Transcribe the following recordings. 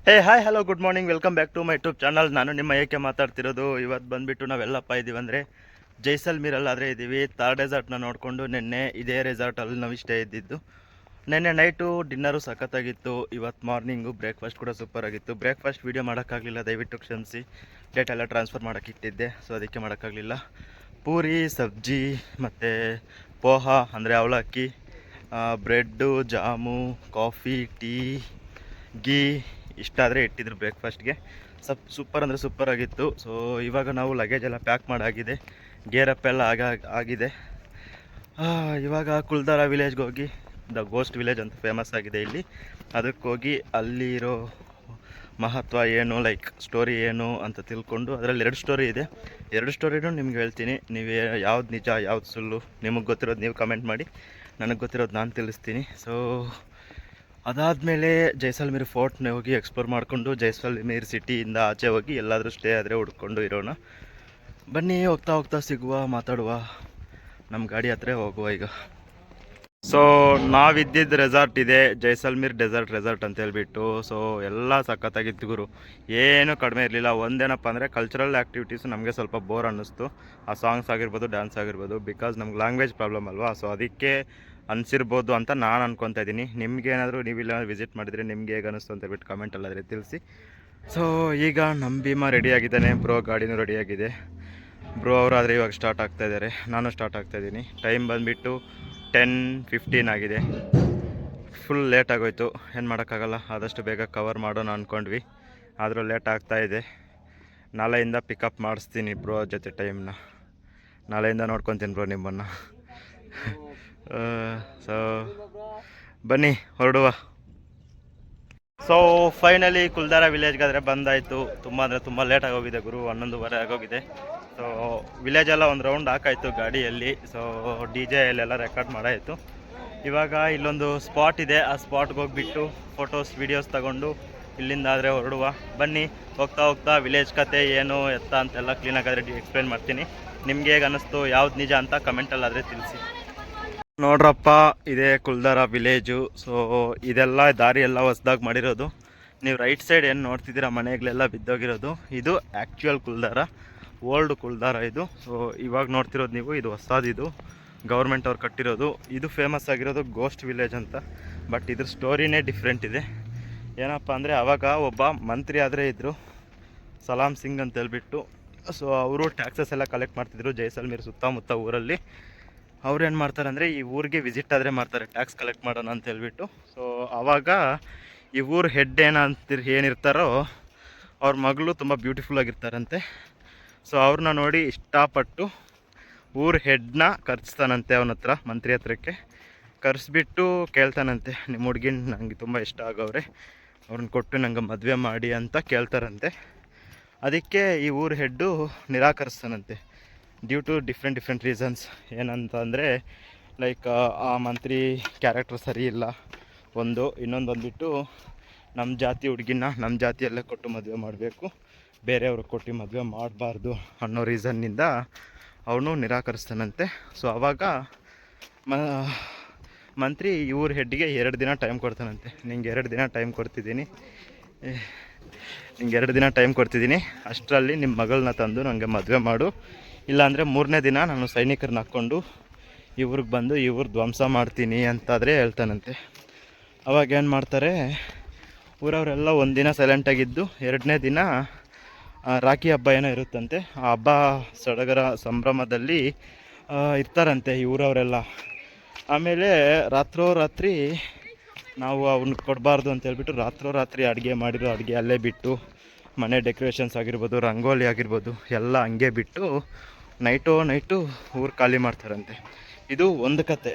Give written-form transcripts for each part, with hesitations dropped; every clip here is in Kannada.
Hey hi hello good morning welcome back to my YouTube channel. ನಾನು ನಿಮ್ಮ ಏಕೆ ಮಾತಾಡ್ತಿರೋದು. ಇವತ್ತು ಬಂದುಬಿಟ್ಟು ನಾವೆಲ್ಲಪ್ಪ ಇದ್ದೀವಿ ಅಂದರೆ ಜೈಸಲ್ಮೀರಲ್ಲಾದರೆ ಇದ್ದೀವಿ. ಥರ್ಡ್ ರೆಸಾರ್ಟ್ನ ನೋಡಿಕೊಂಡು ನಿನ್ನೆ ಇದೇ ರೆಸಾರ್ಟಲ್ಲಿ ನಾವು ಇಷ್ಟೇ ಇದ್ದಿದ್ದು. ನಿನ್ನೆ ನೈಟು ಡಿನ್ನರು ಸಖತ್ತಾಗಿತ್ತು. ಇವತ್ತು ಮಾರ್ನಿಂಗು ಬ್ರೇಕ್ಫಾಸ್ಟ್ ಕೂಡ ಸೂಪರ್ ಆಗಿತ್ತು. ಬ್ರೇಕ್ಫಾಸ್ಟ್ ವೀಡಿಯೋ ಮಾಡೋಕ್ಕಾಗಲಿಲ್ಲ, ದಯವಿಟ್ಟು ಕ್ಷಮಿಸಿ. ಡೇಟ್ ಎಲ್ಲ ಟ್ರಾನ್ಸ್ಫರ್ ಮಾಡೋಕ್ಕಿಟ್ಟಿದ್ದೆ, ಸೊ ಅದಕ್ಕೆ ಮಾಡೋಕ್ಕಾಗಲಿಲ್ಲ. ಪೂರಿ, ಸಬ್ಜಿ ಮತ್ತು ಪೋಹ ಅಂದರೆ ಅವಲಕ್ಕಿ, bread, jam, coffee, tea, ghee ಇಷ್ಟಾದರೆ ಇಟ್ಟಿದ್ರು ಬ್ರೇಕ್ಫಾಸ್ಟ್ಗೆ. ಸೂಪರ್ ಅಂದರೆ ಸೂಪರ್ ಆಗಿತ್ತು. ಸೊ ಇವಾಗ ನಾವು ಲಗೇಜ್ ಎಲ್ಲ ಪ್ಯಾಕ್ ಮಾಡಾಗಿದೆ, ಗೇರಪ್ ಎಲ್ಲ ಆಗಿದೆ. ಇವಾಗ ಕುಲ್ದಾರ ವಿಲೇಜ್ಗೆ ಹೋಗಿ, ದ ಗೋಸ್ಟ್ ವಿಲೇಜ್ ಅಂತ ಫೇಮಸ್ ಆಗಿದೆ ಇಲ್ಲಿ, ಅದಕ್ಕೆ ಹೋಗಿ ಅಲ್ಲಿರೋ ಮಹತ್ವ ಏನು, ಲೈಕ್ ಸ್ಟೋರಿ ಏನು ಅಂತ ತಿಳ್ಕೊಂಡು, ಅದರಲ್ಲಿ 2 ಸ್ಟೋರಿ ಇದೆ. 2 ಸ್ಟೋರಿನೂ ನಿಮ್ಗೆ ಹೇಳ್ತೀನಿ. ನೀವು ಯಾವ್ದು ನಿಜ ಯಾವ್ದು ಸುಳ್ಳು ನಿಮಗೆ ಗೊತ್ತಿರೋದು ನೀವು ಕಮೆಂಟ್ ಮಾಡಿ, ನನಗೆ ಗೊತ್ತಿರೋದು ನಾನು ತಿಳಿಸ್ತೀನಿ. ಸೊ ಅದಾದಮೇಲೆ ಜೈಸಲ್ಮೀರ್ ಫೋರ್ಟ್ನ ಹೋಗಿ ಎಕ್ಸ್ಪ್ಲೋರ್ ಮಾಡಿಕೊಂಡು ಜೈಸಲ್ಮೀರ್ ಸಿಟಿಯಿಂದ ಆಚೆ ಹೋಗಿ ಎಲ್ಲಾದರೂ ಸ್ಟೇ ಆದರೆ ಹುಡ್ಕೊಂಡು ಇರೋಣ. ಬನ್ನಿ, ಹೋಗ್ತಾ ಹೋಗ್ತಾ ಸಿಗುವ, ಮಾತಾಡುವ, ನಮ್ಮ ಗಾಡಿ ಹತ್ರ ಹೋಗುವ ಈಗ. ಸೊ ನಾವಿದ್ದಿದ್ದು ರೆಸಾರ್ಟ್ ಇದೆ, ಜೈಸಲ್ಮೀರ್ ರೆಸಾರ್ಟ್ ಅಂತ ಹೇಳ್ಬಿಟ್ಟು. ಸೊ ಎಲ್ಲ ಸಖತ್ತಾಗಿತ್ತು ಗುರು, ಏನೂ ಕಡಿಮೆ ಇರಲಿಲ್ಲ. ಒಂದೇನಪ್ಪ ಅಂದರೆ ಕಲ್ಚರಲ್ ಆ್ಯಕ್ಟಿವಿಟೀಸು ನಮಗೆ ಸ್ವಲ್ಪ ಬೋರ್ ಅನ್ನಿಸ್ತು. ಆ ಸಾಂಗ್ಸ್ ಆಗಿರ್ಬೋದು, ಡ್ಯಾನ್ಸ್ ಆಗಿರ್ಬೋದು, ಬಿಕಾಸ್ ನಮ್ಗೆ ಲ್ಯಾಂಗ್ವೇಜ್ ಪ್ರಾಬ್ಲಮ್ ಅಲ್ವಾ. ಸೊ ಅದಕ್ಕೆ ಅನಿಸಿರ್ಬೋದು ಅಂತ ನಾನು ಅನ್ಕೊತಾ ಇದ್ದೀನಿ. ನಿಮ್ಗೇನಾದರೂ ನೀವಿಲ್ಲ ವಿಸಿಟ್ ಮಾಡಿದರೆ ನಿಮ್ಗೆ ಹೇಗೆ ಅನ್ನಿಸ್ತು ಅಂತ ಹೇಳ್ಬಿಟ್ಟು ಕಮೆಂಟಲ್ಲಾದರೆ ತಿಳಿಸಿ. ಸೊ ಈಗ ನಮ್ಮ ಭೀಮಾ ರೆಡಿಯಾಗಿದ್ದಾನೆ, ಬ್ರೋ ಗಾಡಿನೂ ರೆಡಿಯಾಗಿದೆ. ಬ್ರೋ ಅವರಾದರೆ ಇವಾಗ ಸ್ಟಾರ್ಟ್ ಆಗ್ತಾಯಿದ್ದಾರೆ, ನಾನು ಸ್ಟಾರ್ಟ್ ಆಗ್ತಾಯಿದ್ದೀನಿ. ಟೈಮ್ ಬಂದುಬಿಟ್ಟು 10:15 ಆಗಿದೆ. ಫುಲ್ ಲೇಟ್ ಆಗೋಯ್ತು, ಏನು ಮಾಡೋಕ್ಕಾಗಲ್ಲ. ಆದಷ್ಟು ಬೇಗ ಕವರ್ ಮಾಡೋಣ ಅಂದ್ಕೊಂಡ್ವಿ, ಆದರೂ ಲೇಟ್ ಆಗ್ತಾಯಿದೆ. ನಾಳೆಯಿಂದ ಪಿಕಪ್ ಮಾಡಿಸ್ತೀನಿ ಬ್ರೋ ಜೊತೆ ಟೈಮ್ನ. ನಾಳೆಯಿಂದ ನೋಡ್ಕೊತೀನಿ ಬ್ರೋ ನಿಮ್ಮನ್ನು. ಸೊ ಬನ್ನಿ ಹೊರಡುವ. ಸೊ ಫೈನಲಿ ಕುಲ್ದಾರ ವಿಲೇಜ್ಗಾದರೆ ಬಂದಾಯಿತು. ತುಂಬ ಅಂದರೆ ತುಂಬ ಲೇಟಾಗಿ ಹೋಗಿದೆ ಗುರು, 11:30 ಆಗೋಗಿದೆ. ಸೊ ವಿಲೇಜೆಲ್ಲ ಒಂದು ರೌಂಡ್ ಹಾಕಾಯಿತು ಗಾಡಿಯಲ್ಲಿ. ಸೊ DJ ಎಲ್ಲ ರೆಕಾರ್ಡ್ ಮಾಡಾಯಿತು. ಇವಾಗ ಇಲ್ಲೊಂದು ಸ್ಪಾಟ್ ಇದೆ, ಆ ಸ್ಪಾಟ್ಗೆ ಹೋಗಿಬಿಟ್ಟು ಫೋಟೋಸ್ ವೀಡಿಯೋಸ್ ತಗೊಂಡು ಇಲ್ಲಿಂದ ಆದರೆ ಹೊರಡುವ. ಬನ್ನಿ, ಹೋಗ್ತಾ ಹೋಗ್ತಾ ವಿಲೇಜ್ ಕತೆ ಏನು ಎತ್ತ ಅಂತೆಲ್ಲ ಕ್ಲೀನಾಗಾದರೆ ಎಕ್ಸ್ಪ್ಲೇನ್ ಮಾಡ್ತೀನಿ. ನಿಮ್ಗೆ ಹೇಗೆ ಅನ್ನಿಸ್ತು, ಯಾವ್ದು ನಿಜ ಅಂತ ಕಮೆಂಟಲ್ಲಾದರೆ ತಿಳಿಸಿ. ನೋಡ್ರಪ್ಪ, ಇದೇ ಕುಲ್ದಾರ ವಿಲೇಜು. ಸೊ ಇದೆಲ್ಲ ದಾರಿ ಎಲ್ಲ ಹೊಸ್ದಾಗಿ ಮಾಡಿರೋದು. ನೀವು ರೈಟ್ ಸೈಡ್ ಏನು ನೋಡ್ತಿದ್ದೀರಾ, ಮನೆಗಳೆಲ್ಲ ಬಿದ್ದೋಗಿರೋದು, ಇದು ಆ್ಯಕ್ಚುಯಲ್ ಕುಲ್ದಾರ, ಓಲ್ಡ್ ಕುಲ್ದಾರ ಇದು. ಸೊ ಇವಾಗ ನೋಡ್ತಿರೋದು ನೀವು, ಇದು ಹೊಸದಿದು, ಗೌರ್ಮೆಂಟ್ ಅವ್ರು ಕಟ್ಟಿರೋದು. ಇದು ಫೇಮಸ್ ಆಗಿರೋದು ಗೋಸ್ಟ್ ವಿಲೇಜ್ ಅಂತ. ಬಟ್ ಇದ್ರ ಸ್ಟೋರಿನೇ ಡಿಫ್ರೆಂಟ್ ಇದೆ. ಏನಪ್ಪ ಅಂದರೆ ಆವಾಗ ಒಬ್ಬ ಮಂತ್ರಿ ಆದರೆ ಇದ್ದರು, ಸಲಾಂ ಸಿಂಗ್ ಅಂತ ಹೇಳ್ಬಿಟ್ಟು. ಸೊ ಅವರು ಟ್ಯಾಕ್ಸಸ್ ಎಲ್ಲ ಕಲೆಕ್ಟ್ ಮಾಡ್ತಿದ್ರು ಜೈಸಲ್ಮೀರ್ ಸುತ್ತಮುತ್ತ ಊರಲ್ಲಿ. ಅವ್ರು ಏನು ಮಾಡ್ತಾರೆ ಅಂದರೆ ಈ ಊರಿಗೆ ವಿಸಿಟ್ ಆದರೆ ಮಾಡ್ತಾರೆ, ಟ್ಯಾಕ್ಸ್ ಕಲೆಕ್ಟ್ ಮಾಡೋಣ ಅಂತ ಹೇಳ್ಬಿಟ್ಟು. ಸೊ ಆವಾಗ ಈ ಊರು ಹೆಡ್ ಏನಿರ್ತಾರೋ ಅವ್ರ ಮಗಳು ತುಂಬ ಬ್ಯೂಟಿಫುಲ್ ಆಗಿರ್ತಾರಂತೆ. ಸೊ ಅವ್ರನ್ನ ನೋಡಿ ಇಷ್ಟಪಟ್ಟು ಊರು ಹೆಡ್ನ ಕರೆಸ್ತಾನಂತೆ ಅವನ ಹತ್ರ, ಮಂತ್ರಿ ಹತ್ರಕ್ಕೆ ಕರೆಸ್ಬಿಟ್ಟು ಕೇಳ್ತಾನಂತೆ, ನಿಮ್ಮ ಹುಡ್ಗಿನ ನನಗೆ ತುಂಬ ಇಷ್ಟ ಆಗವ್ರೆ, ಅವ್ರನ್ನ ಕೊಟ್ಟು ನಂಗೆ ಮದುವೆ ಮಾಡಿ ಅಂತ ಕೇಳ್ತಾರಂತೆ. ಅದಕ್ಕೆ ಈ ಊರು ಹೆಡ್ಡು ನಿರಾಕರಿಸ್ತಾನಂತೆ, ಡ್ಯೂ ಟು ಡಿಫ್ರೆಂಟ್ ರೀಸನ್ಸ್. ಏನಂತ ಅಂದರೆ ಲೈಕ್ ಆ ಮಂತ್ರಿ ಕ್ಯಾರೆಕ್ಟರ್ ಸರಿ ಇಲ್ಲ ಒಂದು, ಇನ್ನೊಂದು ಬಂದುಬಿಟ್ಟು ನಮ್ಮ ಜಾತಿ ಹುಡುಗಿನ ನಮ್ಮ ಜಾತಿಯಲ್ಲೇ ಕೊಟ್ಟು ಮದುವೆ ಮಾಡಬೇಕು, ಬೇರೆಯವ್ರಿಗೆ ಕೊಟ್ಟು ಮದುವೆ ಮಾಡಬಾರ್ದು ಅನ್ನೋ ರೀಸನ್ನಿಂದ ಅವನು ನಿರಾಕರಿಸ್ತಾನಂತೆ. ಸೊ ಆವಾಗ ಮಂತ್ರಿ ಇವ್ರ ಹೆಡ್ಗೆ 2 ದಿನ ಟೈಮ್ ಕೊಡ್ತಾನಂತೆ. ನಿಂಗೆ 2 ದಿನ ಟೈಮ್ ಕೊಡ್ತಿದ್ದೀನಿ, ಅಷ್ಟರಲ್ಲಿ ನಿಮ್ಮ ಮಗಳನ್ನ ತಂದು ನನಗೆ ಮದುವೆ ಮಾಡು, ಇಲ್ಲಾಂದರೆ 3ನೇ ದಿನ ನಾನು ಸೈನಿಕರನ್ನ ಹಾಕ್ಕೊಂಡು ಇವ್ರಿಗೆ ಬಂದು ಇವ್ರು ಧ್ವಂಸ ಮಾಡ್ತೀನಿ ಅಂತಾದರೆ ಹೇಳ್ತಾನಂತೆ. ಅವಾಗ ಏನು ಮಾಡ್ತಾರೆ, ಊರವರೆಲ್ಲ 1 ದಿನ ಸೈಲೆಂಟಾಗಿದ್ದು 2ನೇ ದಿನ ರಾಖಿ ಹಬ್ಬ ಏನೋ ಇರುತ್ತಂತೆ. ಆ ಹಬ್ಬ ಸಡಗರ ಸಂಭ್ರಮದಲ್ಲಿ ಇರ್ತಾರಂತೆ ಈ ಊರವರೆಲ್ಲ. ಆಮೇಲೆ ರಾತ್ರಿ ನಾವು ಅವನ್ನ ಕೊಡಬಾರ್ದು ಅಂತ ಹೇಳ್ಬಿಟ್ಟು ರಾತ್ರಿ ಮಾಡಿರೋ ಅಡುಗೆ ಅಲ್ಲೇ ಬಿಟ್ಟು, ಮನೆ ಡೆಕೋರೇಷನ್ಸ್ ಆಗಿರ್ಬೋದು, ರಂಗೋಲಿ ಆಗಿರ್ಬೋದು ಎಲ್ಲ ಹಂಗೆ ಬಿಟ್ಟು ನೈಟು ಊರು ಖಾಲಿ ಮಾಡ್ತಾರಂತೆ. ಇದು ಒಂದು ಕತೆ.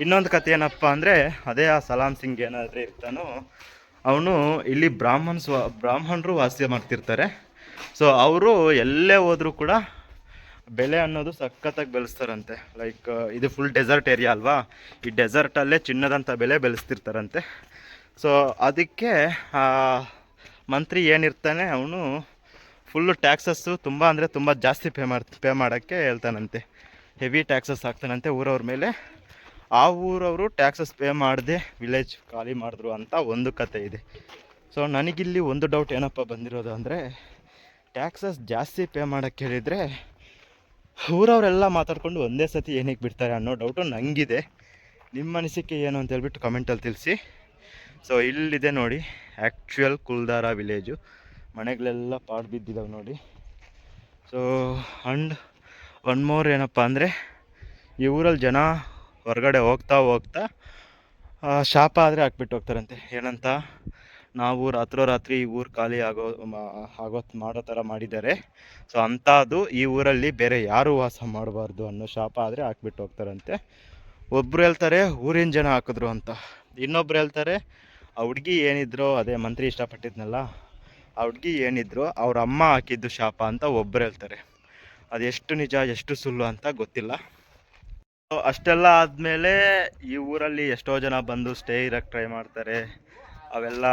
ಇನ್ನೊಂದು ಕತೆ ಏನಪ್ಪ ಅಂದರೆ, ಅದೇ ಆ ಸಲಾಂ ಸಿಂಗ್ ಏನಾದರೂ ಇರ್ತಾನೋ ಅವನು ಇಲ್ಲಿ ಬ್ರಾಹ್ಮಣರು ವಾಸ ಮಾಡ್ತಿರ್ತಾರೆ. ಸೊ ಅವರು ಎಲ್ಲೇ ಹೋದರೂ ಕೂಡ ಬೆಲೆ ಅನ್ನೋದು ಸಖತ್ತಾಗಿ ಬೆಳೆಸ್ತಾರಂತೆ. ಲೈಕ್ ಇದು ಫುಲ್ ಡೆಸರ್ಟ್ ಏರಿಯಾ ಅಲ್ವಾ, ಈ ಡೆಸರ್ಟಲ್ಲೇ ಚಿನ್ನದಂಥ ಬೆಲೆ ಬೆಳೆಸ್ತಿರ್ತಾರಂತೆ. ಸೊ ಅದಕ್ಕೆ ಮಂತ್ರಿ ಏನಿರ್ತಾನೆ ಅವನು ಫುಲ್ಲು ಟ್ಯಾಕ್ಸಸ್ಸು ತುಂಬ ಅಂದರೆ ತುಂಬ ಜಾಸ್ತಿ ಪೇ ಮಾಡೋಕ್ಕೆ ಹೇಳ್ತಾನಂತೆ. ಹೆವಿ ಟ್ಯಾಕ್ಸಸ್ ಹಾಕ್ತಾನಂತೆ ಊರವ್ರ ಮೇಲೆ. ಆ ಊರವರು ಟ್ಯಾಕ್ಸಸ್ ಪೇ ಮಾಡದೆ ವಿಲೇಜ್ ಖಾಲಿ ಮಾಡಿದ್ರು ಅಂತ ಒಂದು ಕತೆ ಇದೆ. ಸೊ ನನಗಿಲ್ಲಿ ಒಂದು ಡೌಟ್ ಏನಪ್ಪ ಬಂದಿರೋದು ಅಂದರೆ, ಟ್ಯಾಕ್ಸಸ್ ಜಾಸ್ತಿ ಪೇ ಮಾಡೋಕ್ಕೆ ಹೇಳಿದರೆ ಊರವರೆಲ್ಲ ಮಾತಾಡ್ಕೊಂಡು ಒಂದೇ ಸತಿ ಏನಕ್ಕೆ ಬಿಡ್ತಾರೆ ಅನ್ನೋ ಡೌಟು ನನಗಿದೆ. ನಿಮ್ಮ ಅನಿಸಿಕೆ ಏನು ಅಂತ ಹೇಳ್ಬಿಟ್ಟು ಕಮೆಂಟಲ್ಲಿ ತಿಳಿಸಿ. ಸೊ ಇಲ್ಲಿದೆ ನೋಡಿ ಆ್ಯಕ್ಚುಯಲ್ ಕುಲ್ದಾರ ವಿಲೇಜು. ಮನೆಗಳೆಲ್ಲ ಪಾಡು ಬಿದ್ದಿದ್ದಾವೆ ನೋಡಿ. ಸೊ ಆ್ಯಂಡ್ ಒನ್ ಮೋರ್ ಏನಪ್ಪ ಅಂದರೆ, ಈ ಊರಲ್ಲಿ ಜನ ಹೊರಗಡೆ ಹೋಗ್ತಾ ಶಾಪ ಆದರೆ ಹಾಕ್ಬಿಟ್ಟು ಹೋಗ್ತಾರಂತೆ. ಏನಂತ, ನಾವು ರಾತ್ರೋರಾತ್ರಿ ಈ ಊರು ಖಾಲಿ ಮಾಡೋ ಥರ ಮಾಡಿದ್ದಾರೆ. ಸೊ ಅಂಥದ್ದು ಈ ಊರಲ್ಲಿ ಬೇರೆ ಯಾರೂ ವಾಸ ಮಾಡಬಾರ್ದು ಅನ್ನೋ ಶಾಪ ಆದರೆ ಹಾಕ್ಬಿಟ್ಟು ಹೋಗ್ತಾರಂತೆ. ಒಬ್ಬರು ಹೇಳ್ತಾರೆ ಊರಿನ ಜನ ಹಾಕಿದ್ರು ಅಂತ, ಇನ್ನೊಬ್ರು ಹೇಳ್ತಾರೆ ಆ ಹುಡುಗಿ ಏನಿದ್ರು, ಅದೇ ಮಂತ್ರಿ ಇಷ್ಟಪಟ್ಟಿದ್ನಲ್ಲ ಆ ಹುಡುಗಿ ಏನಿದ್ರು ಅವ್ರ ಅಮ್ಮ ಹಾಕಿದ್ದು ಶಾಪ ಅಂತ ಒಬ್ಬರು ಹೇಳ್ತಾರೆ. ಅದೆಷ್ಟು ನಿಜ ಎಷ್ಟು ಸುಳ್ಳು ಅಂತ ಗೊತ್ತಿಲ್ಲ. ಅಷ್ಟೆಲ್ಲ ಆದಮೇಲೆ ಈ ಊರಲ್ಲಿ ಎಷ್ಟೋ ಜನ ಬಂದು ಸ್ಟೇ ಇರೋಕ್ಕೆ ಟ್ರೈ ಮಾಡ್ತಾರೆ. ಅವೆಲ್ಲ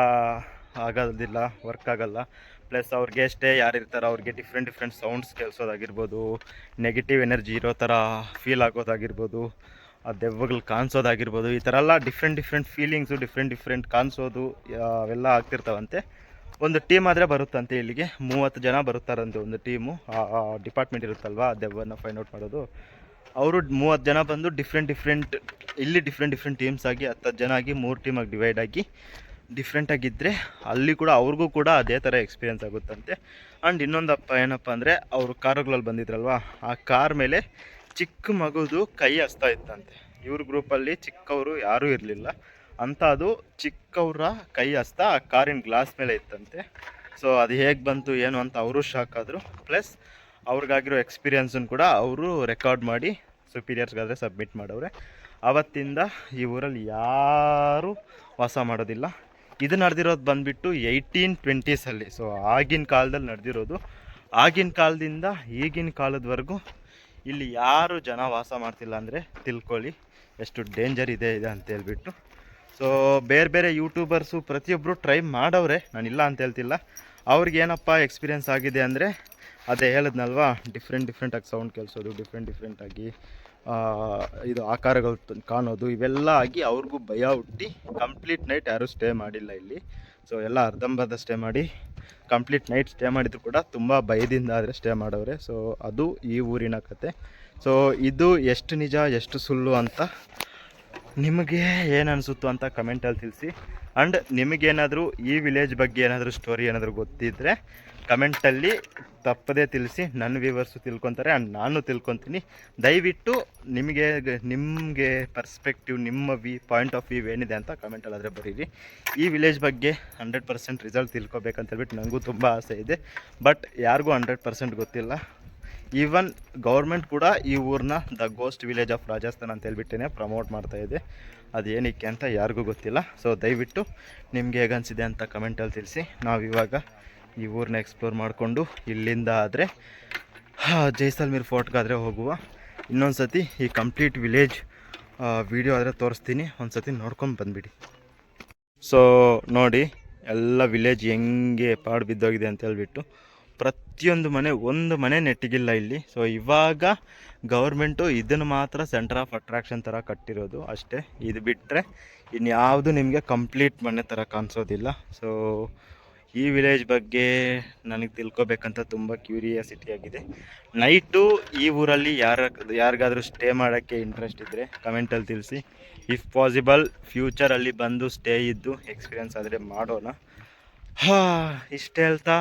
ಆಗೋದಿಲ್ಲ, ವರ್ಕ್ ಆಗಲ್ಲ. ಪ್ಲಸ್ ಅವ್ರಿಗೆ ಸ್ಟೇ ಯಾರಿರ್ತಾರೆ ಅವ್ರಿಗೆ ಡಿಫ್ರೆಂಟ್ ಸೌಂಡ್ಸ್ ಕೇಳಿಸೋದಾಗಿರ್ಬೋದು, ನೆಗೆಟಿವ್ ಎನರ್ಜಿ ಇರೋ ಥರ ಫೀಲ್ ಆಗೋದಾಗಿರ್ಬೋದು, ಆ ದೆವ್ವಗಳು ಕಾಣಿಸೋದಾಗಿರ್ಬೋದು, ಈ ಥರ ಎಲ್ಲ ಡಿಫ್ರೆಂಟ್ ಫೀಲಿಂಗ್ಸು ಡಿಫ್ರೆಂಟ್ ಕಾಣಿಸೋದು ಅವೆಲ್ಲ ಆಗ್ತಿರ್ತಾವಂತೆ. ಒಂದು ಟೀಮ್ ಆದರೆ ಬರುತ್ತಂತೆ ಇಲ್ಲಿಗೆ, 30 ಜನ ಬರುತ್ತಾರಂತೆ ಒಂದು ಟೀಮು. ಡಿಪಾರ್ಟ್ಮೆಂಟ್ ಇರುತ್ತಲ್ವ ದೆವ್ವನ್ನ ಫೈಂಡ್ ಔಟ್ ಮಾಡೋದು, ಅವರು 30 ಜನ ಬಂದು ಡಿಫ್ರೆಂಟ್ ಇಲ್ಲಿ ಡಿಫ್ರೆಂಟ್ ಟೀಮ್ಸ್ ಆಗಿ 10 ಜನ ಆಗಿ 3 ಟೀಮಾಗಿ ಡಿವೈಡ್ ಆಗಿ ಡಿಫ್ರೆಂಟಾಗಿದ್ದರೆ ಅಲ್ಲಿ ಕೂಡ ಅವ್ರಿಗೂ ಕೂಡ ಅದೇ ಥರ ಎಕ್ಸ್ಪೀರಿಯೆನ್ಸ್ ಆಗುತ್ತಂತೆ. ಆ್ಯಂಡ್ ಇನ್ನೊಂದಪ್ಪ ಏನಪ್ಪ ಅಂದರೆ, ಅವರು ಕಾರುಗಳಲ್ಲಿ ಬಂದಿದ್ರಲ್ವ, ಆ ಕಾರ್ ಮೇಲೆ ಚಿಕ್ಕ ಮಗುದು ಕೈ ಹಸ್ತಾ ಇತ್ತಂತೆ. ಇವ್ರ ಗ್ರೂಪಲ್ಲಿ ಚಿಕ್ಕವರು ಯಾರೂ ಇರಲಿಲ್ಲ ಅಂತ, ಅದು ಚಿಕ್ಕವರ ಕೈ ಹಸ್ತಾ ಆ ಕಾರಿನ ಗ್ಲಾಸ್ ಮೇಲೆ ಇತ್ತಂತೆ. ಸೊ ಅದು ಹೇಗೆ ಬಂತು ಏನು ಅಂತ ಅವರು ಶಾಕ್ ಆದರು. ಪ್ಲಸ್ ಅವ್ರಿಗಾಗಿರೋ ಎಕ್ಸ್ಪೀರಿಯೆನ್ಸನ್ನು ಕೂಡ ಅವರು ರೆಕಾರ್ಡ್ ಮಾಡಿ ಸುಪೀರಿಯರ್ಸ್ಗಾದರೆ ಸಬ್ಮಿಟ್ ಮಾಡವ್ರೆ. ಆವತ್ತಿಂದ ಈ ಊರಲ್ಲಿ ಯಾರೂ ವಾಸ ಮಾಡೋದಿಲ್ಲ. ಇದು ನಡೆದಿರೋದು ಬಂದುಬಿಟ್ಟು 1820s. ಸೊ ಆಗಿನ ಕಾಲದಲ್ಲಿ ನಡೆದಿರೋದು. ಆಗಿನ ಕಾಲದಿಂದ ಈಗಿನ ಕಾಲದವರೆಗೂ ಇಲ್ಲಿ ಯಾರು ಜನ ವಾಸ ಮಾಡ್ತಿಲ್ಲ ಅಂದರೆ ತಿಳ್ಕೊಳ್ಳಿ ಎಷ್ಟು ಡೇಂಜರ್ ಇದೆ ಅಂತ ಹೇಳ್ಬಿಟ್ಟು. ಸೊ ಬೇರೆ ಯೂಟ್ಯೂಬರ್ಸು ಪ್ರತಿಯೊಬ್ಬರು ಟ್ರೈ ಮಾಡವ್ರೆ, ನಾನಿಲ್ಲ ಅಂತ ಹೇಳ್ತಿಲ್ಲ. ಅವ್ರಿಗೇನಪ್ಪ ಎಕ್ಸ್ಪೀರಿಯೆನ್ಸ್ ಆಗಿದೆ ಅಂದರೆ, ಅದೇ ಹೇಳಿದ್ನಲ್ವಾ, ಡಿಫ್ರೆಂಟಾಗಿ ಸೌಂಡ್ ಕೇಳಿಸೋದು, ಡಿಫ್ರೆಂಟಾಗಿ ಇದು ಆಕಾರಗಳು ಕಾಣೋದು, ಇವೆಲ್ಲ ಆಗಿ ಅವ್ರಿಗೂ ಭಯ ಹುಟ್ಟಿ ಕಂಪ್ಲೀಟ್ ನೈಟ್ ಯಾರೂ ಸ್ಟೇ ಮಾಡಿಲ್ಲ ಇಲ್ಲಿ. ಸೊ ಎಲ್ಲ ಅರ್ಧಂಬರ್ಧ ಸ್ಟೇ ಮಾಡಿ, ಕಂಪ್ಲೀಟ್ ನೈಟ್ ಸ್ಟೇ ಮಾಡಿದ್ರು ಕೂಡ ತುಂಬ ಭಯದಿಂದ ಆದರೆ ಸ್ಟೇ ಮಾಡವ್ರೆ. ಸೊ ಅದು ಈ ಊರಿನ ಕತೆ. ಸೊ ಇದು ಎಷ್ಟು ನಿಜ ಎಷ್ಟು ಸುಳ್ಳು ಅಂತ ನಿಮಗೆ ಏನು ಅನಿಸುತ್ತೋ ಅಂತ ಕಮೆಂಟಲ್ಲಿ ತಿಳಿಸಿ. ಆ್ಯಂಡ್ ನಿಮಗೇನಾದರೂ ಈ ವಿಲೇಜ್ ಬಗ್ಗೆ ಏನಾದರೂ ಸ್ಟೋರಿ ಏನಾದರೂ ಗೊತ್ತಿದ್ದರೆ ಕಮೆಂಟಲ್ಲಿ ತಪ್ಪದೇ ತಿಳಿಸಿ. ನನ್ನ ವ್ಯೂವರ್ಸು ತಿಳ್ಕೊತಾರೆ ಆ್ಯಂಡ್ ನಾನು ತಿಳ್ಕೊತೀನಿ. ದಯವಿಟ್ಟು ನಿಮಗೆ ಪರ್ಸ್ಪೆಕ್ಟಿವ್, ನಿಮ್ಮ ಪಾಯಿಂಟ್ ಆಫ್ ವ್ಯೂ ಏನಿದೆ ಅಂತ ಕಮೆಂಟಲ್ಲಾದರೆ ಬರೀರಿ. ಈ ವಿಲೇಜ್ ಬಗ್ಗೆ 100% ರಿಸಲ್ಟ್ ತಿಳ್ಕೊಬೇಕಂತ ಹೇಳ್ಬಿಟ್ಟು ನನಗೂ ತುಂಬ ಆಸೆ ಇದೆ. ಬಟ್ ಯಾರಿಗೂ 100% ಗೊತ್ತಿಲ್ಲ. ಈವನ್ ಗೌರ್ಮೆಂಟ್ ಕೂಡ ಈ ಊರನ್ನ the ghost village of Rajasthan ಅಂತ ಹೇಳ್ಬಿಟ್ಟೇ ಪ್ರಮೋಟ್ ಮಾಡ್ತಾಯಿದೆ. ಅದೇನಕ್ಕೆ ಅಂತ ಯಾರಿಗೂ ಗೊತ್ತಿಲ್ಲ. ಸೊ ದಯವಿಟ್ಟು ನಿಮ್ಗೆ ಹೇಗೆ ಅನಿಸಿದೆ ಅಂತ ಕಮೆಂಟಲ್ಲಿ ತಿಳಿಸಿ. ನಾವಿವಾಗ ಈ ಊರನ್ನ ಎಕ್ಸ್ಪ್ಲೋರ್ ಮಾಡಿಕೊಂಡು ಇಲ್ಲಿಂದ ಆದರೆ ಜೈಸಲ್ಮೇರ್ ಫೋರ್ಟ್ಗಾದರೆ ಹೋಗುವ. ಇನ್ನೊಂದು ಸತಿ ಈ ಕಂಪ್ಲೀಟ್ ವಿಲೇಜ್ ವಿಡಿಯೋ ಆದರೆ ತೋರಿಸ್ತೀನಿ, ಒಂದು ಸತಿ ನೋಡ್ಕೊಂಡು ಬಂದುಬಿಡಿ. ಸೊ ನೋಡಿ ಎಲ್ಲ ವಿಲೇಜ್ ಹೆಂಗೆ ಪಾಡು ಬಿದ್ದೋಗಿದೆ ಅಂತ ಹೇಳ್ಬಿಟ್ಟು. ಪ್ರತಿಯೊಂದು ಒಂದು ಮನೆ ನೆಟ್ಟಿಗಿಲ್ಲ ಇಲ್ಲಿ. ಸೊ ಇವಾಗ ಗೌರ್ಮೆಂಟು ಇದನ್ನು ಮಾತ್ರ ಸೆಂಟರ್ ಆಫ್ ಅಟ್ರಾಕ್ಷನ್ ಥರ ಕಟ್ಟಿರೋದು ಅಷ್ಟೇ. ಇದು ಬಿಟ್ಟರೆ ಇನ್ಯಾವುದು ನಿಮಗೆ ಕಂಪ್ಲೀಟ್ ಮನೆ ಥರ ಕಾಣಿಸೋದಿಲ್ಲ. ಸೊ ಈ ವಿಲೇಜ್ ಬಗ್ಗೆ ನನಗೆ ತಿಳ್ಕೊಬೇಕಂತ ತುಂಬ ಕ್ಯೂರಿಯಾಸಿಟಿ ಆಗಿದೆ. ನೈಟು ಈ ಊರಲ್ಲಿ ಯಾರಿಗಾದರೂ ಸ್ಟೇ ಮಾಡೋಕ್ಕೆ ಇಂಟ್ರೆಸ್ಟ್ ಇದ್ದರೆ ಕಮೆಂಟಲ್ಲಿ ತಿಳಿಸಿ. ಇಫ್ ಪಾಸಿಬಲ್ ಫ್ಯೂಚರಲ್ಲಿ ಬಂದು ಸ್ಟೇ ಇದ್ದು ಎಕ್ಸ್ಪೀರಿಯೆನ್ಸ್ ಆದರೆ ಮಾಡೋಣ. ಇಷ್ಟು ಹೇಳ್ತಾ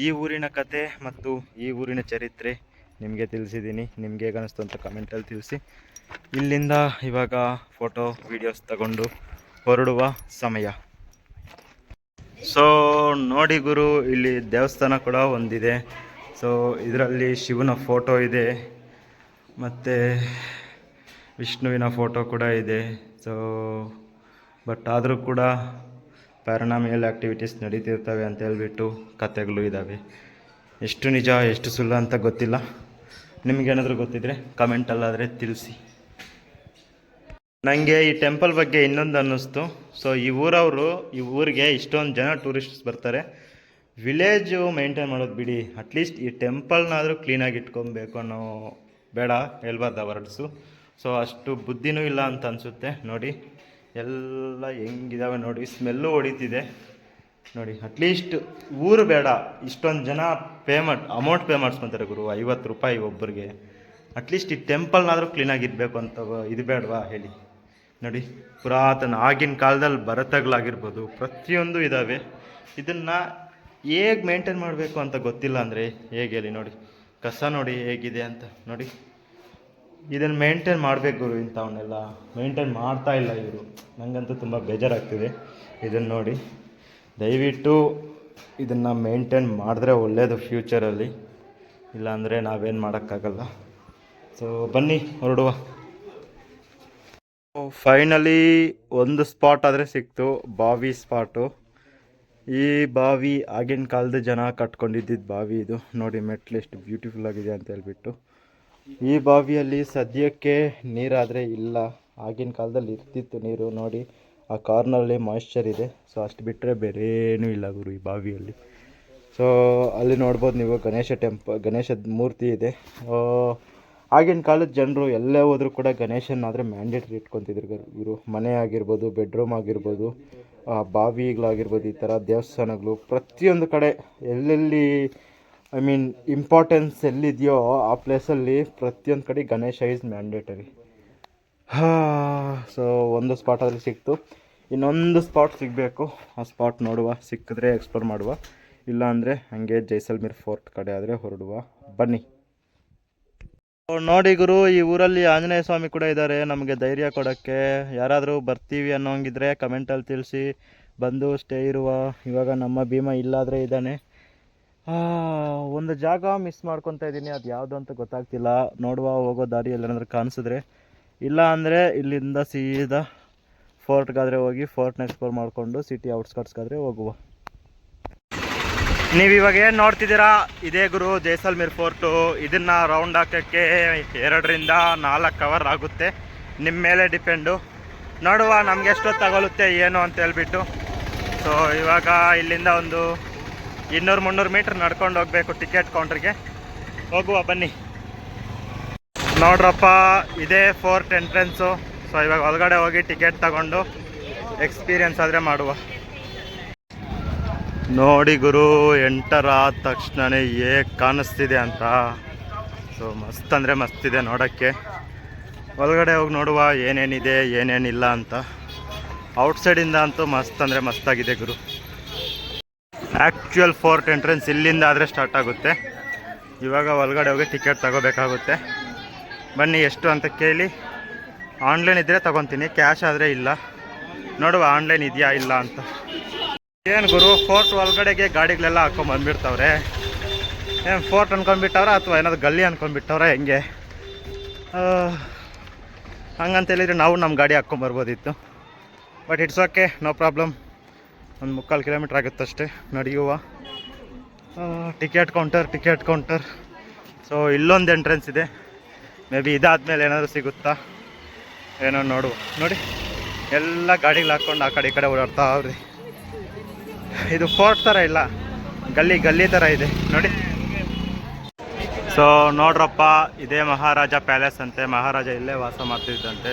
ಈ ಊರಿನ ಕತೆ ಮತ್ತು ಈ ಊರಿನ ಚರಿತ್ರೆ ನಿಮಗೆ ತಿಳಿಸಿದ್ದೀನಿ. ನಿಮ್ಗೆ ಹೇಗೆ ಅನ್ನಿಸ್ತು ಅಂತ ಕಮೆಂಟಲ್ಲಿ ತಿಳಿಸಿ. ಇಲ್ಲಿಂದ ಇವಾಗ ಫೋಟೋ ವೀಡಿಯೋಸ್ ತಗೊಂಡು ಹೊರಡುವ ಸಮಯ. ಸೊ ನೋಡಿ ಗುರು, ಇಲ್ಲಿ ದೇವಸ್ಥಾನ ಕೂಡ ಒಂದಿದೆ. ಸೊ ಇದರಲ್ಲಿ ಶಿವನ ಫೋಟೋ ಇದೆ ಮತ್ತು ವಿಷ್ಣುವಿನ ಫೋಟೋ ಕೂಡ ಇದೆ. ಸೊ ಬಟ್ ಆದರೂ ಕೂಡ ಪ್ಯಾರನಾಮಿಯಲ್ ಆ್ಯಕ್ಟಿವಿಟೀಸ್ ನಡೀತಿರ್ತವೆ ಅಂತ ಹೇಳ್ಬಿಟ್ಟು ಕತೆಗಳು ಇದ್ದಾವೆ. ಎಷ್ಟು ನಿಜ ಎಷ್ಟು ಸುಳ್ಳು ಅಂತ ಗೊತ್ತಿಲ್ಲ. ನಿಮಗೇನಾದರೂ ಗೊತ್ತಿದ್ದರೆ ಕಮೆಂಟಲ್ಲಾದರೆ ತಿಳಿಸಿ. ನನಗೆ ಈ ಟೆಂಪಲ್ ಬಗ್ಗೆ ಇನ್ನೊಂದು ಅನ್ನಿಸ್ತು. ಸೊ ಈ ಊರಿಗೆ ಇಷ್ಟೊಂದು ಜನ ಟೂರಿಸ್ಟ್ಸ್ ಬರ್ತಾರೆ. ವಿಲೇಜು ಮೇಂಟೈನ್ ಮಾಡೋದು ಬಿಡಿ, ಅಟ್ಲೀಸ್ಟ್ ಈ ಟೆಂಪಲ್ನಾದರೂ ಕ್ಲೀನಾಗಿ ಇಟ್ಕೊಬೇಕು ಅನ್ನೋ, ಬೇಡ ಹೇಳ್ಬಾರ್ದು ಆ ವರ್ಡ್ಸು. ಸೊ ಅಷ್ಟು ಬುದ್ಧಿನೂ ಇಲ್ಲ ಅಂತ ಅನಿಸುತ್ತೆ. ನೋಡಿ ಎಲ್ಲ ಹೆಂಗಿದಾವೆ ನೋಡಿ, ಸ್ಮೆಲ್ಲು ಹೊಡಿತಿದೆ. ನೋಡಿ. ಅಟ್ಲೀಸ್ಟ್ ಊರು ಬೇಡ, ಇಷ್ಟೊಂದು ಜನ ಅಮೌಂಟ್ ಪೇ ಮಾಡಿಸ್ಕೊತಾರೆ ಗುರು, 50 ರೂಪಾಯಿ ಒಬ್ಬರಿಗೆ. ಅಟ್ಲೀಸ್ಟ್ ಈ ಟೆಂಪಲ್ನಾದರೂ ಕ್ಲೀನಾಗಿರಬೇಕು ಅಂತ ಇದು ಬೇಡವಾ ಹೇಳಿ. ನೋಡಿ, ಪುರಾತನ ಆಗಿನ ಕಾಲದಲ್ಲಿ ಭರತಗಳಾಗಿರ್ಬೋದು ಪ್ರತಿಯೊಂದು ಇದ್ದಾವೆ. ಇದನ್ನು ಹೇಗೆ ಮೇಂಟೈನ್ ಮಾಡಬೇಕು ಅಂತ ಗೊತ್ತಿಲ್ಲ ಅಂದರೆ ಹೇಗೆ ಹೇಳಿ. ನೋಡಿ ಕಸ ನೋಡಿ ಹೇಗಿದೆ ಅಂತ ನೋಡಿ. ಇದನ್ನು ಮೇಂಟೈನ್ ಮಾಡಬೇಕು ಗುರು, ಇಂಥವನ್ನೆಲ್ಲ ಮೇಂಟೈನ್ ಮಾಡ್ತಾ ಇಲ್ಲ ಇವರು. ನನಗಂತೂ ತುಂಬ ಬೇಜಾರಾಗ್ತಿದೆ ಇದನ್ನು ನೋಡಿ. ದಯವಿಟ್ಟು ಇದನ್ನು ಮೇಂಟೈನ್ ಮಾಡಿದ್ರೆ ಒಳ್ಳೆಯದು ಫ್ಯೂಚರಲ್ಲಿ, ಇಲ್ಲಾಂದರೆ ನಾವೇನು ಮಾಡೋಕ್ಕಾಗಲ್ಲ. ಸೊ ಬನ್ನಿ ಹೊರಡುವ. ಫೈನಲಿ ಒಂದು ಸ್ಪಾಟ್ ಆದರೆ ಸಿಕ್ತು, ಬಾವಿ ಸ್ಪಾಟು. ಈ ಬಾವಿ ಆಗಿನ ಕಾಲದ ಜನ ಕಟ್ಕೊಂಡಿದ್ದಿದ್ದು ಬಾವಿ ಇದು. ನೋಡಿ ಮೆಟ್ಲು ಎಷ್ಟು ಬ್ಯೂಟಿಫುಲ್ ಆಗಿದೆ ಅಂತ ಹೇಳ್ಬಿಟ್ಟು. ಈ ಬಾವಿಯಲ್ಲಿ ಸದ್ಯಕ್ಕೆ ನೀರಾದರೆ ಇಲ್ಲ, ಆಗಿನ ಕಾಲದಲ್ಲಿ ಇರ್ತಿತ್ತು ನೀರು. ನೋಡಿ ಆ ಕಾರ್ನಲ್ಲಿ ಮಾಯಿಶ್ಚರ್ ಇದೆ. ಸೊ ಅಷ್ಟು ಬಿಟ್ಟರೆ ಬೇರೆ ಏನೂ ಇಲ್ಲ ಗುರು ಈ ಬಾವಿಯಲ್ಲಿ. ಸೊ ಅಲ್ಲಿ ನೋಡ್ಬೋದು ನೀವು ಗಣೇಶದ ಮೂರ್ತಿ ಇದೆ. ಆಗಿನ ಕಾಲದ ಜನರು ಎಲ್ಲೇ ಹೋದರೂ ಕೂಡ ಗಣೇಶನಾದರೆ ಮ್ಯಾಂಡೇಟ್ರಿ ಇಟ್ಕೊತಿದ್ರು ಇವರು. ಮನೆ ಆಗಿರ್ಬೋದು, ಬೆಡ್ರೂಮ್ ಆಗಿರ್ಬೋದು, ಬಾವಿಗಳಾಗಿರ್ಬೋದು, ಈ ಥರ ದೇವಸ್ಥಾನಗಳು ಪ್ರತಿಯೊಂದು ಕಡೆ ಎಲ್ಲೆಲ್ಲಿ ಇಂಪಾರ್ಟೆನ್ಸ್ ಎಲ್ಲಿದೆಯೋ ಆ ಪ್ಲೇಸಲ್ಲಿ ಪ್ರತಿಯೊಂದು ಕಡೆ ಗಣೇಶ ಈಸ್ ಮ್ಯಾಂಡೇಟರಿ. ಸೊ ಒಂದು ಸ್ಪಾಟ್ ಆದರೆ ಸಿಕ್ತು, ಇನ್ನೊಂದು ಸ್ಪಾಟ್ ಸಿಗಬೇಕು. ಆ ಸ್ಪಾಟ್ ನೋಡುವ, ಸಿಕ್ಕಿದ್ರೆ ಎಕ್ಸ್ಪ್ಲೋರ್ ಮಾಡುವ, ಇಲ್ಲ ಅಂದರೆ ಹಾಗೆ ಜೈಸಲ್ಮೇರ್ ಫೋರ್ಟ್ ಕಡೆ ಆದರೆ ಹೊರಡುವ. ಬನ್ನಿ. ನೋಡಿ ಗುರು, ಈ ಊರಲ್ಲಿ ಆಂಜನೇಯ ಸ್ವಾಮಿ ಕೂಡ ಇದ್ದಾರೆ ನಮಗೆ ಧೈರ್ಯ ಕೊಡೋಕ್ಕೆ. ಯಾರಾದರೂ ಬರ್ತೀವಿ ಅನ್ನೋಂಗಿದ್ರೆ ಕಮೆಂಟಲ್ಲಿ ತಿಳಿಸಿ, ಬಂದು ಸ್ಟೇ ಇರುವ. ಇವಾಗ ನಮ್ಮ ಭೀಮ ಇಲ್ಲಾದರೆ ಇದ್ದಾನೆ. ಒಂದು ಜಾಗ ಮಿಸ್ ಮಾಡ್ಕೊತಾ ಇದ್ದೀನಿ, ಅದು ಯಾವುದು ಅಂತ ಗೊತ್ತಾಗ್ತಿಲ್ಲ. ನೋಡುವ, ಹೋಗೋ ದಾರಿಯಲ್ಲಿ ಏನಾದರೂ ಕಾಣಿಸಿದ್ರೆ, ಇಲ್ಲ ಅಂದರೆ ಇಲ್ಲಿಂದ ಸೀದಾ ಫೋರ್ಟ್ಗಾದರೆ ಹೋಗಿ ಫೋರ್ಟ್ನ ಎಕ್ಸ್ಪ್ಲೋರ್ ಮಾಡಿಕೊಂಡು ಸಿಟಿ ಔಟ್ಸ್ಕಟ್ಸ್ಗಾದರೆ ಹೋಗುವ. ನೀವಿವಾಗ ಏನು ನೋಡ್ತಿದ್ದೀರಾ ಇದೇ ಗುರು ಜೈಸಲ್ಮೇರ್ ಫೋರ್ಟು. ಇದನ್ನು ರೌಂಡ್ ಹಾಕೋಕ್ಕೆ 2 ರಿಂದ 4 ಅವರ್ ಆಗುತ್ತೆ, ನಿಮ್ಮ ಮೇಲೆ ಡಿಪೆಂಡು. ನೋಡುವ ನಮಗೆ ಎಷ್ಟೊತ್ತು ತಗೊಳುತ್ತೆ ಏನು ಅಂತ ಹೇಳ್ಬಿಟ್ಟು. ಸೊ ಇವಾಗ ಇಲ್ಲಿಂದ ಒಂದು 200-300 ಮೀಟ್ರ್ ನಡ್ಕೊಂಡು ಹೋಗಬೇಕು ಟಿಕೆಟ್ ಕೌಂಟ್ರಿಗೆ. ಹೋಗುವ ಬನ್ನಿ. ನೋಡ್ರಪ್ಪ, ಇದೇ ಫೋರ್ಟ್ ಎಂಟ್ರೆನ್ಸು. ಸೊ ಇವಾಗ ಒಳಗಡೆ ಹೋಗಿ ಟಿಕೆಟ್ ತಗೊಂಡು ಎಕ್ಸ್ಪೀರಿಯನ್ಸ್ ಆದರೆ ಮಾಡುವ. ನೋಡಿ ಗುರು, ಎಂಟರ್ ಆದ ತಕ್ಷಣವೇ ಹೇಗೆ ಕಾಣಿಸ್ತಿದೆ ಅಂತ. ಸೊ ಮಸ್ತ್ ಅಂದರೆ ಮಸ್ತಿದೆ ನೋಡೋಕ್ಕೆ. ಒಳಗಡೆ ಹೋಗಿ ನೋಡುವ ಏನೇನಿದೆ ಏನೇನಿಲ್ಲ ಅಂತ. ಔಟ್ಸೈಡಿಂದ ಅಂತೂ ಮಸ್ತ್ ಅಂದರೆ ಮಸ್ತಾಗಿದೆ ಗುರು. ಆ್ಯಕ್ಚುಯಲ್ ಫೋರ್ಟ್ ಎಂಟ್ರೆನ್ಸ್ ಇಲ್ಲಿಂದ ಆದರೆ ಸ್ಟಾರ್ಟ್ ಆಗುತ್ತೆ. ಇವಾಗ ಒಳಗಡೆ ಹೋಗಿ ಟಿಕೆಟ್ ತಗೋಬೇಕಾಗುತ್ತೆ. ಬನ್ನಿ ಎಷ್ಟು ಅಂತ ಕೇಳಿ. ಆನ್ಲೈನ್ ಇದ್ದರೆ ತೊಗೊತೀನಿ, ಕ್ಯಾಶ್ ಆದರೆ ಇಲ್ಲ. ನೋಡುವ ಆನ್ಲೈನ್ ಇದೆಯಾ ಇಲ್ಲ ಅಂತ. ಏನು ಗುರು, ಫೋರ್ಟ್ ಒಳಗಡೆಗೆ ಗಾಡಿಗಳೆಲ್ಲ ಹಾಕ್ಕೊಂಬಂದ್ಬಿಡ್ತಾವ್ರೆ. ಏನು ಫೋರ್ಟ್ ಅಂದ್ಕೊಂಡ್ಬಿಟ್ಟವ್ರ ಅಥವಾ ಏನಾದ್ರು ಗಲ್ಲಿ ಅಂದ್ಕೊಂಡ್ಬಿಟ್ಟವ್ರ ಹೆಂಗೆ? ಹಂಗಂತ ಹೇಳಿದರೆ ನಾವು ನಮ್ಮ ಗಾಡಿ ಹಾಕ್ಕೊಂಬರ್ಬೋದಿತ್ತು. But it's okay, no problem. ಒಂದು 3/4 ಕಿಲೋಮೀಟ್ರ್ ಆಗುತ್ತಷ್ಟೇ ನಡೆಯುವ. Ticket counter. ಸೊ ಇಲ್ಲೊಂದು ಎಂಟ್ರೆನ್ಸ್ ಇದೆ. ಮೇ ಬಿ ಇದಾದ್ಮೇಲೆ ಏನಾದರೂ ಸಿಗುತ್ತಾ ಏನೋ ನೋಡುವ. ನೋಡಿ ಎಲ್ಲ ಗಾಡಿಗಳು ಹಾಕ್ಕೊಂಡು ಆ ಕಡೆ ಈ ಕಡೆ ಓಡಾಡ್ತಾವ್ರಿ. ಇದು ಫೋರ್ಟ್ ಥರ ಇಲ್ಲ, ಗಲ್ಲಿ ಥರ ಇದೆ ನೋಡಿ. ಸೊ ನೋಡ್ರಪ್ಪ, ಇದೇ ಮಹಾರಾಜ ಪ್ಯಾಲೇಸ್ ಅಂತೆ. ಮಹಾರಾಜ ಇಲ್ಲೇ ವಾಸ ಮಾಡ್ತಿದ್ದಂತೆ.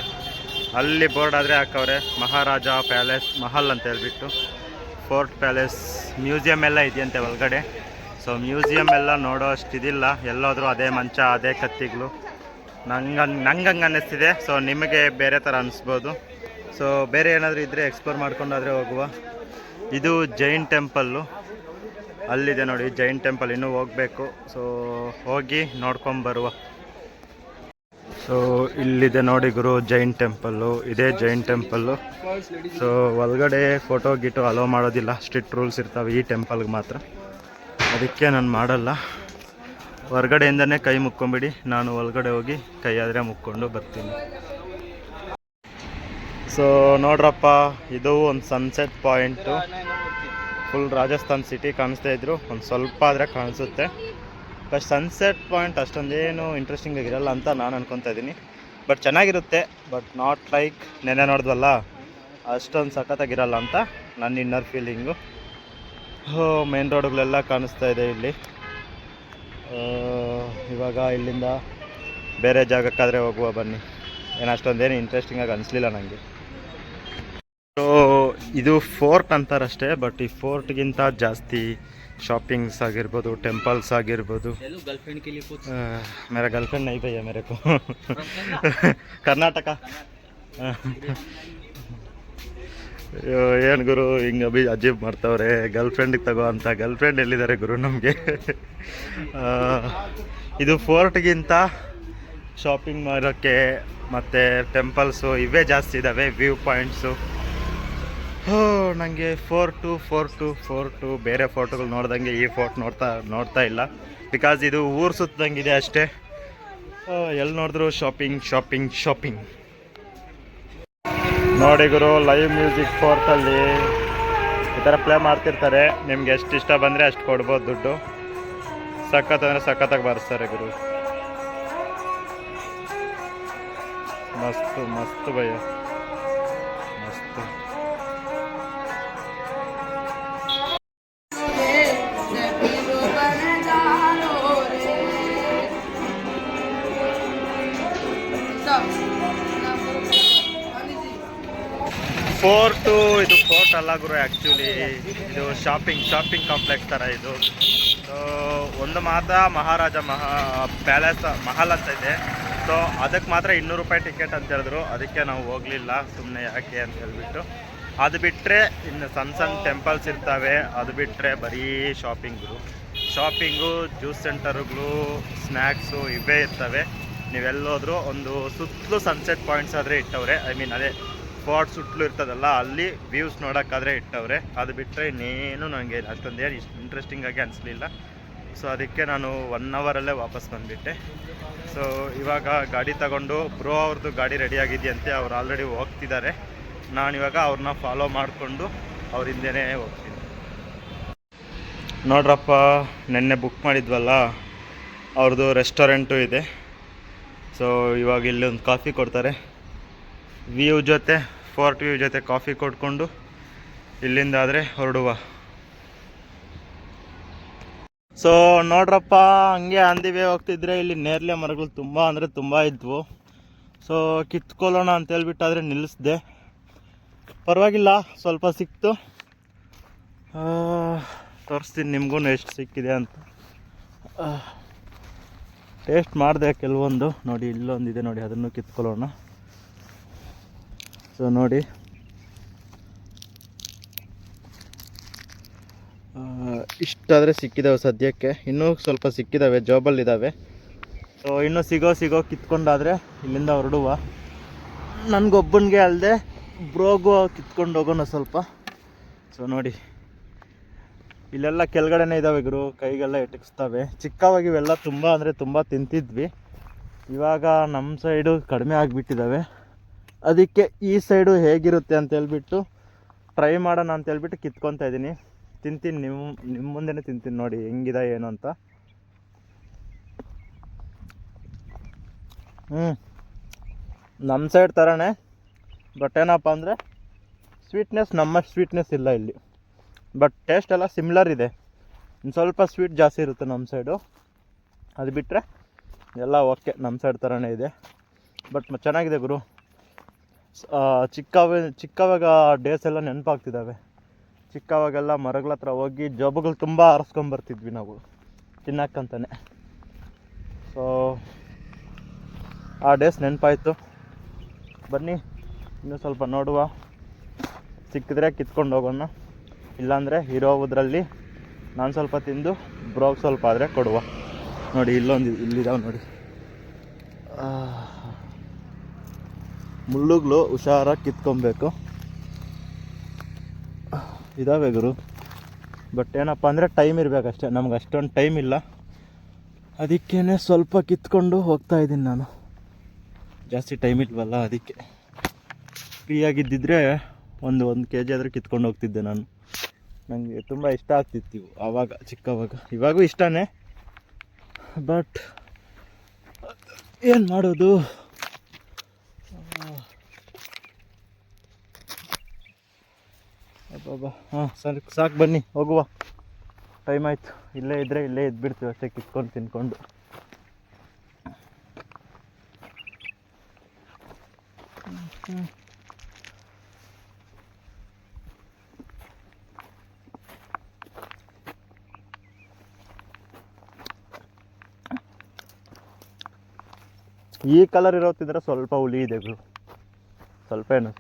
ಅಲ್ಲಿ ಬೋರ್ಡ್ ಆದರೆ ಹಾಕವ್ರೆ, ಮಹಾರಾಜ ಪ್ಯಾಲೇಸ್ ಮಹಲ್ ಅಂತ ಹೇಳ್ಬಿಟ್ಟು. ಫೋರ್ಟ್ ಪ್ಯಾಲೇಸ್ ಮ್ಯೂಸಿಯಮ್ ಎಲ್ಲ ಇದೆಯಂತೆ ಒಳಗಡೆ. ಸೊ ಮ್ಯೂಸಿಯಮ್ ಎಲ್ಲ ನೋಡೋ ಅಷ್ಟಿದಿಲ್ಲ, ಎಲ್ಲೋದ್ರೂ ಅದೇ ಮಂಚ, ಅದೇ ಕತ್ತಿಗಳು. ನಂಗೆ ಅನ್ನಿಸ್ತಿದೆ. ಸೊ ನಿಮಗೆ ಬೇರೆ ಥರ ಅನ್ನಿಸ್ಬೋದು. ಸೊ ಬೇರೆ ಏನಾದರೂ ಇದ್ದರೆ ಎಕ್ಸ್ಪ್ಲೋರ್ ಮಾಡ್ಕೊಂಡಾದರೆ ಹೋಗುವ. ಇದು ಜೈನ್ ಟೆಂಪಲ್ಲು, ಅಲ್ಲಿದೆ ನೋಡಿ ಜೈನ್ ಟೆಂಪಲ್. ಇನ್ನೂ ಹೋಗಬೇಕು. ಸೊ ಹೋಗಿ ನೋಡ್ಕೊಂಬರುವ. ಸೊ ಇಲ್ಲಿದೆ ನೋಡಿ ಗುರು ಜೈನ್ ಟೆಂಪಲ್ಲು. ಇದೇ ಜೈನ್ ಟೆಂಪಲ್ಲು. ಸೊ ಒಳಗಡೆ ಫೋಟೋ ಗಿಟೋ ಅಲೋ ಮಾಡೋದಿಲ್ಲ, ಸ್ಟ್ರಿಕ್ಟ್ ರೂಲ್ಸ್ ಇರ್ತವೆ ಈ ಟೆಂಪಲ್ಗೆ ಮಾತ್ರ. ಅದಕ್ಕೆ ನಾನು ಮಾಡಲ್ಲ. ಹೊರಗಡೆಯಿಂದನೇ ಕೈ ಮುಕ್ಕೊಂಬಿಡಿ, ನಾನು ಒಳಗಡೆ ಹೋಗಿ ಕೈ ಆದರೆ ಮುಕ್ಕೊಂಡು ಬರ್ತೀನಿ. ಸೊ ನೋಡ್ರಪ್ಪ, ಇದು ಒಂದು sunset point. Full Rajasthan city ಕಾಣಿಸ್ತಾ ಇದ್ರು, ಒಂದು ಸ್ವಲ್ಪ ಆದರೆ ಕಾಣಿಸುತ್ತೆ. ಬಟ್ ಸನ್ಸೆಟ್ ಪಾಯಿಂಟ್ ಅಷ್ಟೊಂದೇನು ಇಂಟ್ರೆಸ್ಟಿಂಗ್ ಆಗಿರಲ್ಲ ಅಂತ ನಾನು ಅನ್ಕೊತಾ ಇದ್ದೀನಿ. ಬಟ್ ಚೆನ್ನಾಗಿರುತ್ತೆ, ಬಟ್ ನಾಟ್ ಲೈಕ್ ನೆನ್ನೆ ನೋಡಿದ್ವಲ್ಲ ಅಷ್ಟೊಂದು ಸಖತ್ತಾಗಿರಲ್ಲ ಅಂತ ನನ್ನ ಇನ್ನರ್ ಫೀಲಿಂಗು. ಮೇನ್ ರೋಡುಗಳೆಲ್ಲ ಕಾಣಿಸ್ತಾ ಇದೆ ಇಲ್ಲಿ. ಇವಾಗ ಇಲ್ಲಿಂದ ಬೇರೆ ಜಾಗಕ್ಕಾದರೆ ಹೋಗುವ ಬನ್ನಿ. ಏನು ಅಷ್ಟೊಂದೇನು ಇಂಟ್ರೆಸ್ಟಿಂಗಾಗಿ ಅನಿಸ್ಲಿಲ್ಲ ನನಗೆ. ಸೊ ಇದು ಫೋರ್ಟ್ ಅಂತಾರಷ್ಟೇ, ಬಟ್ ಈ ಫೋರ್ಟ್ಗಿಂತ ಜಾಸ್ತಿ ಶಾಪಿಂಗ್ಸ್ ಆಗಿರ್ಬೋದು, ಟೆಂಪಲ್ಸ್ ಆಗಿರ್ಬೋದು. ಮೇರಾ ಗರ್ಲ್ಫ್ರೆಂಡ್ ನೈ ಭಯ್ಯ ಮೇರೆ ಕೋ ಕರ್ನಾಟಕ. ಏನು ಗುರು ಹಿಂಗೆ ಅಜೀಬ್ ಮಾಡ್ತವ್ರೆ, ಗರ್ಲ್ಫ್ರೆಂಡಿಗೆ ತಗೋ ಅಂತ. ಗರ್ಲ್ಫ್ರೆಂಡ್ ಎಲ್ಲಿದ್ದಾರೆ ಗುರು ನಮಗೆ? ಇದು ಫೋರ್ಟ್ಗಿಂತ ಶಾಪಿಂಗ್ ಮಾಡೋಕ್ಕೆ ಮತ್ತು ಟೆಂಪಲ್ಸು ಇವೇ ಜಾಸ್ತಿ ಇದ್ದಾವೆ, ವ್ಯೂ ಪಾಯಿಂಟ್ಸು. ನನಗೆ ಫೋರ್ಟು ಬೇರೆ ಫೋಟೋಗಳು ನೋಡ್ದಂಗೆ ಈ ಫೋರ್ಟ್ ನೋಡ್ತಾ ಇಲ್ಲ, ಬಿಕಾಸ್ ಇದು ಊರು ಸುತ್ತದಂಗಿದೆ ಅಷ್ಟೇ. ಎಲ್ಲಿ ನೋಡಿದ್ರು ಶಾಪಿಂಗ್. ನೋಡಿ ಗುರು, ಲೈವ್ ಮ್ಯೂಸಿಕ್ ಫೋರ್ಟಲ್ಲಿ ಈ ಥರ ಪ್ಲೇ ಮಾಡ್ತಿರ್ತಾರೆ. ನಿಮ್ಗೆ ಎಷ್ಟು ಇಷ್ಟ ಬಂದರೆ ಅಷ್ಟು ಕೊಡ್ಬೋದು ದುಡ್ಡು. ಸಖತ್ ಅಂದರೆ ಸಖತ್ತಾಗಿ ಬಾರಿಸ್ತಾರೆ ಗುರು. ಮಸ್ತು ಭಯ್ಯ, ಮಸ್ತು. ಇದು ಫೋರ್ಟ್ ಅಲ್ಲ ಗುರು, ಆ್ಯಕ್ಚುಲಿ ಇದು ಶಾಪಿಂಗ್ ಕಾಂಪ್ಲೆಕ್ಸ್ ಥರ ಇದು. ಸೊ ಒಂದು ಮಾತ್ರ ಮಹಾರಾಜ ಮಹಲ್ ಅಂತ ಇದೆ. ಸೊ ಅದಕ್ಕೆ ಮಾತ್ರ 200 ರೂಪಾಯಿ ಟಿಕೆಟ್ ಅಂತ ಹೇಳಿದ್ರು. ಅದಕ್ಕೆ ನಾವು ಹೋಗಲಿಲ್ಲ, ಸುಮ್ಮನೆ ಯಾಕೆ ಅಂತ ಹೇಳ್ಬಿಟ್ಟು. ಅದು ಬಿಟ್ಟರೆ ಇನ್ನು ಸಣ್ಣ ಟೆಂಪಲ್ಸ್ ಇರ್ತವೆ, ಅದು ಬಿಟ್ಟರೆ ಬರೀ ಶಾಪಿಂಗು, ಜ್ಯೂಸ್ ಸೆಂಟರ್ಗಳು, ಸ್ನ್ಯಾಕ್ಸು ಇವೇ ಇರ್ತವೆ. ನೀವೆಲ್ಲೋದ್ರೂ ಒಂದು ಸುತ್ತಲೂ ಸನ್ಸೆಟ್ ಪಾಯಿಂಟ್ಸ್ ಆದರೆ ಇಟ್ಟವ್ರೆ. ಅದೇ ಫೋರ್ಟ್ ಸುತ್ತಲೂ ಇರ್ತದಲ್ಲ, ಅಲ್ಲಿ ವ್ಯೂಸ್ ನೋಡೋಕ್ಕಾದರೆ ಇಟ್ಟವ್ರೆ. ಅದು ಬಿಟ್ಟರೆ ಇನ್ನೇನು ನನಗೆ ಅಷ್ಟೊಂದೇನು ಇಂಟ್ರೆಸ್ಟಿಂಗ್ ಆಗಿ ಅನಿಸ್ಲಿಲ್ಲ. ಸೊ ಅದಕ್ಕೆ ನಾನು 1 ಅವರಲ್ಲೇ ವಾಪಸ್ ಬಂದುಬಿಟ್ಟೆ. ಸೊ ಇವಾಗ ಗಾಡಿ ತಗೊಂಡು ಬ್ರೋ ಅವ್ರದ್ದು ಗಾಡಿ ರೆಡಿಯಾಗಿದೆಯಂತೆ, ಅವ್ರು ಆಲ್ರೆಡಿ ಹೋಗ್ತಿದ್ದಾರೆ. ನಾನಿವಾಗ ಅವ್ರನ್ನ ಫಾಲೋ ಮಾಡಿಕೊಂಡು ಅವ್ರ ಹಿಂದೆನೇ ಹೋಗ್ತೀನಿ. ನೋಡ್ರಪ್ಪ, ನೆನ್ನೆ ಬುಕ್ ಮಾಡಿದ್ವಲ್ಲ, ಅವ್ರದ್ದು ರೆಸ್ಟೋರೆಂಟು ಇದೆ. ಸೊ ಇವಾಗ ಇಲ್ಲೊಂದು ಕಾಫಿ ಕೊಡ್ತಾರೆ, ಫೋರ್ಟ್ ವ್ಯೂ ಜೊತೆ ಕಾಫಿ ಕೊಟ್ಕೊಂಡು ಇಲ್ಲಿಂದ ಆದರೆ ಹೊರಡುವ. ಸೊ ನೋಡ್ರಪ್ಪ, ಹಂಗೆ ಅಂದಿವೆ ಹೋಗ್ತಿದ್ರೆ ಇಲ್ಲಿ ನೇರಳೆ ಮರಗಳು ತುಂಬ ಇದ್ವು. ಸೊ ಕಿತ್ಕೊಳ್ಳೋಣ ಅಂತೇಳ್ಬಿಟ್ಟಾದರೆ ನಿಲ್ಲಿಸ್ದೆ. ಪರವಾಗಿಲ್ಲ, ಸ್ವಲ್ಪ ಸಿಕ್ತು. ತೋರಿಸ್ತೀನಿ ನಿಮಗೂ ಎಷ್ಟು ಸಿಕ್ಕಿದೆ ಅಂತ. ಟೇಸ್ಟ್ ಮಾಡಿದೆ ಕೆಲವೊಂದು. ನೋಡಿ ಇಲ್ಲೊಂದಿದೆ ನೋಡಿ, ಅದನ್ನು ಕಿತ್ಕೊಳ್ಳೋಣ. ಸೊ ನೋಡಿ, ಇಷ್ಟಾದರೆ ಸಿಕ್ಕಿದ್ದಾವೆ ಸದ್ಯಕ್ಕೆ. ಇನ್ನೂ ಸ್ವಲ್ಪ ಸಿಕ್ಕಿದ್ದಾವೆ, ಜಾಬಲ್ಲಿದ್ದಾವೆ. ಸೊ ಇನ್ನೂ ಸಿಗೋ ಕಿತ್ಕೊಂಡಾದರೆ ಇಲ್ಲಿಂದ ಹೊರಡುವ. ನನಗೊಬ್ಬನಿಗೆ ಅಲ್ಲದೆ ಬ್ರೋಗು ಕಿತ್ಕೊಂಡು ಹೋಗೋಣ ಸ್ವಲ್ಪ. ಸೊ ನೋಡಿ, ಇಲ್ಲೆಲ್ಲ ಕೆಳಗಡೆನೇ ಇದ್ದಾವೆ ಗುರು, ಕೈಗೆಲ್ಲ ಎಟಕಿಸ್ತವೆ. ಚಿಕ್ಕವಾಗಿ ಇವೆಲ್ಲ ತುಂಬ ತಿಂತಿದ್ವಿ. ಇವಾಗ ನಮ್ಮ ಸೈಡು ಕಡಿಮೆ ಆಗಿಬಿಟ್ಟಿದ್ದಾವೆ. ಅದಕ್ಕೆ ಈ ಸೈಡು ಹೇಗಿರುತ್ತೆ ಅಂತೇಳ್ಬಿಟ್ಟು ಟ್ರೈ ಮಾಡೋಣ ಅಂತೇಳ್ಬಿಟ್ಟು ಕಿತ್ಕೊತಾ ಇದ್ದೀನಿ. ತಿಂತೀನಿ, ನಿಮ್ಮ ಮುಂದೆನೇ ತಿಂತೀನಿ. ನೋಡಿ ಹೆಂಗಿದೆ ಏನು ಅಂತ. ನಮ್ಮ ಸೈಡ್ ಥರನೇ, ಬಟ್ ಏನಪ್ಪ ಅಂದರೆ ನಮ್ಮ ಸ್ವೀಟ್ನೆಸ್ ಇಲ್ಲ ಇಲ್ಲಿ. ಬಟ್ ಟೇಸ್ಟ್ ಎಲ್ಲ ಸಿಮ್ಲರ್ ಇದೆ. ಇನ್ನು ಸ್ವಲ್ಪ ಸ್ವೀಟ್ ಜಾಸ್ತಿ ಇರುತ್ತೆ ನಮ್ಮ ಸೈಡು. ಅದು ಬಿಟ್ಟರೆ ಎಲ್ಲ ಓಕೆ, ನಮ್ಮ ಸೈಡ್ ಥರನೇ ಇದೆ. ಬಟ್ ಚೆನ್ನಾಗಿದೆ ಗುರು. ಚಿಕ್ಕವಾಗ ಡೇಸ್ ಎಲ್ಲ ನೆನಪಾಗ್ತಿದ್ದಾವೆ. ಚಿಕ್ಕವಾಗೆಲ್ಲ ಮರಗಳ ಹತ್ರ ಹೋಗಿ ಜೋಬುಗಳು ತುಂಬ ಆರಿಸ್ಕೊಂಬರ್ತಿದ್ವಿ ನಾವು ತಿನ್ನಕ್ಕಂತಾನೆ. ಸೊ ಆ ಡೇಸ್ ನೆನಪಾಯಿತು. ಬನ್ನಿ ಇನ್ನೂ ಸ್ವಲ್ಪ ನೋಡುವ, ಸಿಕ್ಕಿದ್ರೆ ಕಿತ್ಕೊಂಡು ಹೋಗೋಣ. ಇಲ್ಲಾಂದರೆ ಇರೋವುದರಲ್ಲಿ ನಾನು ಸ್ವಲ್ಪ ತಿಂದು ಬ್ರೋಗ್ ಸ್ವಲ್ಪ ಆದರೆ ಕೊಡುವ. ನೋಡಿ ಇಲ್ಲಿದ್ದಾವೆ ನೋಡಿ ಮುಳ್ಳುಗಳು, ಹುಷಾರಾಗಿ ಕಿತ್ಕೊಬೇಕು. ಇದಾವೆ ಗುರು. ಬಟ್ ಏನಪ್ಪ ಅಂದರೆ ಟೈಮ್ ಇರಬೇಕಷ್ಟೆ, ನಮ್ಗೆ ಅಷ್ಟೊಂದು ಟೈಮ್ ಇಲ್ಲ. ಅದಕ್ಕೇ ಸ್ವಲ್ಪ ಕಿತ್ಕೊಂಡು ಹೋಗ್ತಾಯಿದ್ದೀನಿ ನಾನು. ಜಾಸ್ತಿ ಟೈಮ್ ಇಲ್ವಲ್ಲ, ಅದಕ್ಕೆ. ಫ್ರೀಯಾಗಿದ್ದಿದ್ರೆ ಒಂದು kg ಆದರೂ ಕಿತ್ಕೊಂಡು ಹೋಗ್ತಿದ್ದೆ ನಾನು. ನನಗೆ ತುಂಬ ಇಷ್ಟ ಆಗ್ತಿತ್ತು ಇವು ಆವಾಗ, ಚಿಕ್ಕವಾಗ. ಇವಾಗೂ ಇಷ್ಟನೇ, ಬಟ್ ಏನು ಮಾಡೋದು. ಅಬ್ಬಾ, ಹಾಂ ಸರಿ, ಸಾಕು, ಬನ್ನಿ ಹೋಗುವ. ಟೈಮ್ ಆಯಿತು. ಇಲ್ಲೇ ಇದ್ದರೆ ಇಲ್ಲೇ ಇದ್ಬಿಡ್ತೀವಿ ಅಷ್ಟೇ, ಕಿತ್ಕೊಂಡು ತಿನ್ಕೊಂಡು. ಈ ಕಲರ್ ಇರೋತಿದ್ರೆ ಸ್ವಲ್ಪ ಹುಳಿ ಇದೆ ಗುರು, ಸ್ವಲ್ಪ ಏನು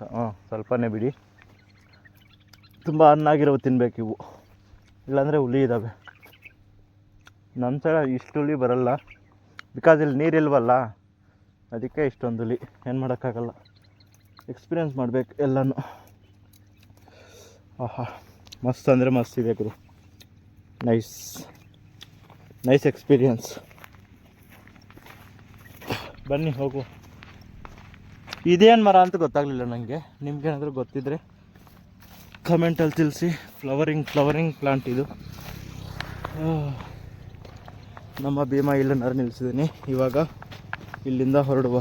ಸ್ವಲ್ಪನೇ ಬಿಡಿ. ತುಂಬ ಹಣ್ಣಾಗಿರೋ ತಿನ್ಬೇಕು ಇವು, ಇಲ್ಲಾಂದರೆ ಹುಳಿ ಇದ್ದಾವೆ. ನಮ್ಮ ಸೈಡ್ ಇಷ್ಟು ಹುಳಿ ಬರಲ್ಲ, ಬಿಕಾಸ್ ಇಲ್ಲಿ ನೀರಿಲ್ವಲ್ಲ, ಅದಕ್ಕೆ ಇಷ್ಟೊಂದು ಹುಳಿ. ಏನು ಮಾಡೋಕ್ಕಾಗಲ್ಲ, ಎಕ್ಸ್ಪೀರಿಯೆನ್ಸ್ ಮಾಡಬೇಕು ಎಲ್ಲನೂ. ಆಹಾ, ಮಸ್ತ್ ಅಂದರೆ ಮಸ್ತ್ ಇದೆ ಗುರು, ನೈಸ್ ಎಕ್ಸ್ಪೀರಿಯೆನ್ಸ್. ಬನ್ನಿ ಹೋಗು. ಇದೇನು ಮರ ಅಂತ ಗೊತ್ತಾಗಲಿಲ್ಲ ನನಗೆ, ನಿಮ್ಗೇನಾದರೂ ಗೊತ್ತಿದ್ದರೆ ಕಮೆಂಟಲ್ಲಿ ತಿಳಿಸಿ. ಫ್ಲವರಿಂಗ್ ಪ್ಲಾಂಟ್ ಇದು. ನಮ್ಮ ಭೀಮಾ ಇಲ್ಲನ್ನಾರು ನಿಲ್ಲಿಸಿದ್ದೀನಿ. ಇವಾಗ ಇಲ್ಲಿಂದ ಹೊರಡುವ.